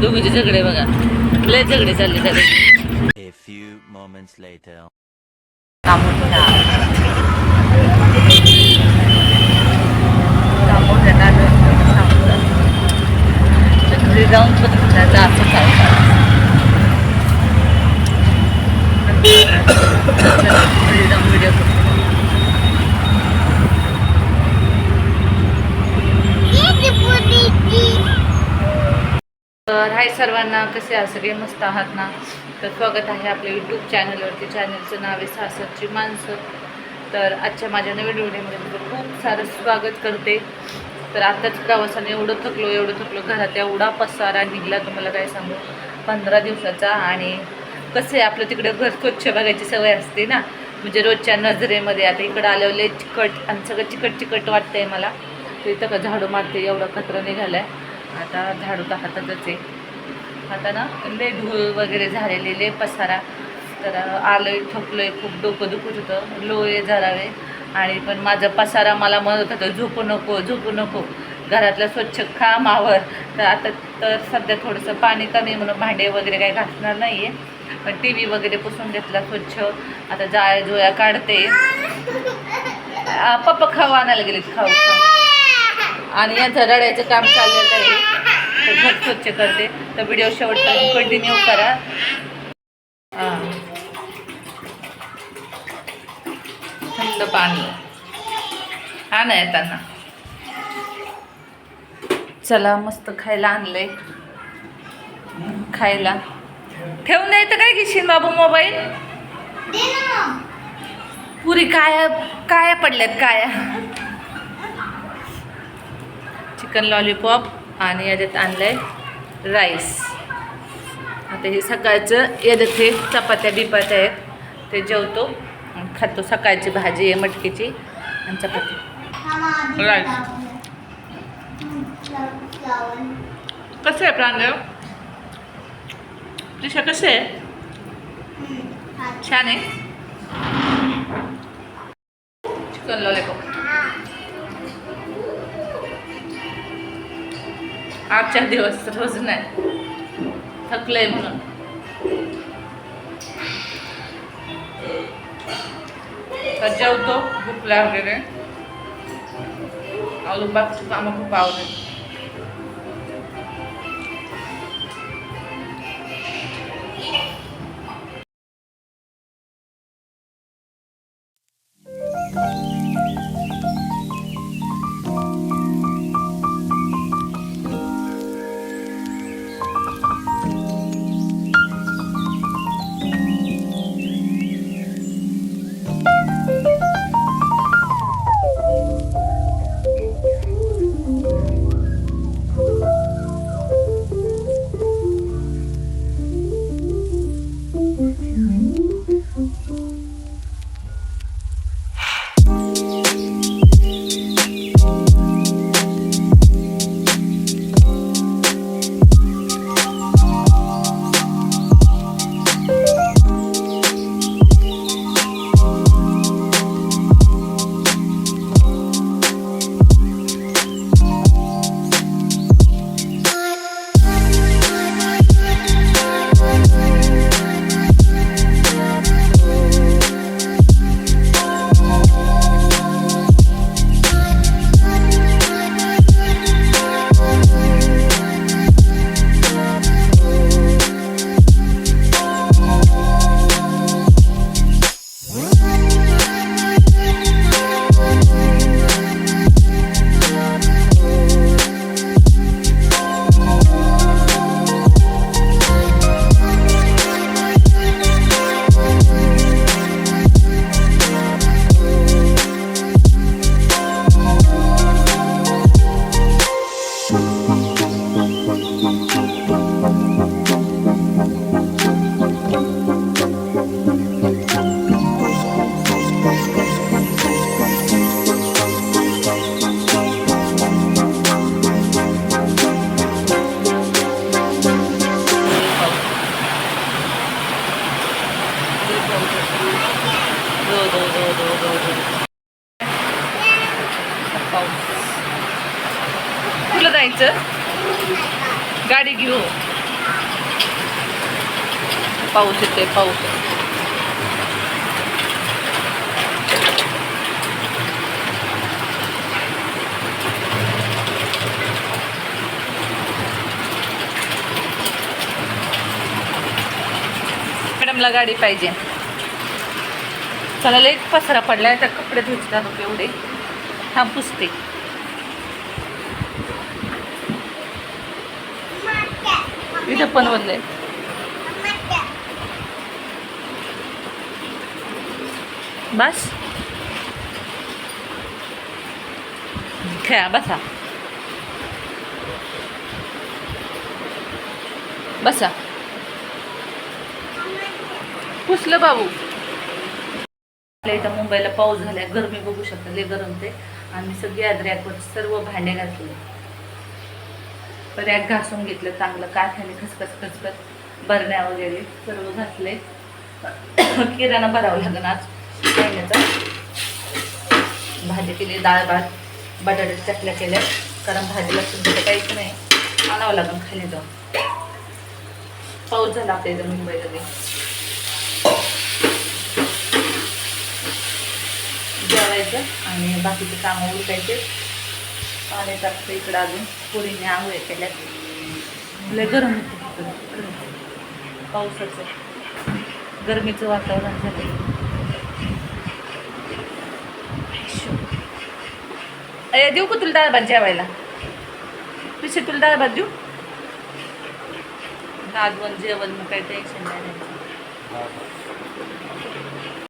दोघीचे झगडे बघा, लय झगडे चालले झाले. A few moments later. घरी जाऊन बघितलं असं काय घरी जाऊन व्हिडिओ तर हाय सर्वांना, कसे आहात सगळे? मस्त आहात ना? तर स्वागत आहे आपल्या यूट्यूब चॅनलवरती. चॅनलचं नाव आहे सासरची माणसं. तर आजच्या माझ्या नवीन व्हिडिओमध्ये तुझं खूप सारं स्वागत करते. तर आत्ताच प्रवासाने एवढं थकलो घरात एवढा पसारा निघाला, तुम्हाला काय सांगू, 15 दिवसाचा. आणि कसं आहे, आपलं तिकडे घर स्वच्छ बघायची सवय असते ना, म्हणजे रोजच्या नजरेमध्ये. आता इकडं आल्यावर लय चिकट आणि सगळं चिकट वाटतंय मला. तर इथं का झाडू मारते, एवढा कचरा निघाला आहे. आता झाडू तर हातातच आहे. आता ना लय धूळ वगैरे झालेले, लय पसारा. तर आलोय, थकलोय, खूप डोकं दुखत होतं, लोळे जरावे. आणि पण माझं पसारा मला म्हणत होतं झोपू नको, घरातलं स्वच्छ कामावर. तर आता तर सध्या थोडंसं पाणी कमी म्हणून भांडे वगैरे काही घासणार नाही आहे, पण टी व्ही वगैरे पुसून घेतला स्वच्छ. आता जाळ्या जोया काढते. पप्पा खाऊ आणायला गेले, खाऊ. आणि यांचं रडायचं काम चाललेलं आहे, तर घर स्वच्छ करते. तर व्हिडिओ शेवटपर्यंत कंटिन्यू करा. थंड पाणी आणा येताना. चला, मस्त खायला आणलंय. खायला ठेवून नाही तर काय घेशील बाबू मोबाईल? पुरी काय पडल्यात, काय चिकन लॉलीपॉप. आणि याच्यात आणलंय राईस. आता हे सकाळचं याच्यात हे चपात्या बिपात्या आहेत, ते जेवतो खातो. सकाळची भाजी आहे मटकीची आणि चपाती राईस. कसं आहे प्रांजळ? त्रिशा कसं आहे? छान आहे. चिकन लॉलीपॉप 8-4 दिवस, रोज नाही, थकलंय म्हणून. तर जेवतो, भूकला वगैरे. बागची कामं खूप आवडत. कुठलं जायचं? गाडी घेऊ. पाऊस येतोय पाऊस. मॅडमला गाडी पाहिजे. चला एक पसरा पडलाय तर कपडे धुतले जातात एवढे. हा पुसते. इथं पण वरलंय. बस खेळा बसा बसा. पुसलं बाबू. आपल्या इथं मुंबईला पाऊस झालाय. गरमी बघू शकता. लय गरम ते. आणि सगळी आज रॅकवर सर्व भांडे घातले. रॅक घासून घेतलं चांगलं. काठ्याने खसखस खसखस भरण्या वगैरे सर्व घातले. किराणा भरावं लागेल आज महिन्याचा. भाजी केली. डाळ भात बटाट्याच्या चकल्या केल्या. कारण भाजीला सुद्धा काहीच नाही. आणावं लागेल खाली जाऊन. पाऊस झाला आपल्या इथं मुंबईमध्ये. जेवायचं आणि बाकीचे कामं उरकायचे. पाणी टाकतं इकडं. अजून पुरीने आंघोळ्या केल्या. लय गरम होतं पावसाचं. गरमीचं वातावरण झालं. अरे देऊ का तुला डाळ भात जेवायला? पिशे तुला डाळ भात देऊ? दादवण जेवण मग काही टेन्शन नाही.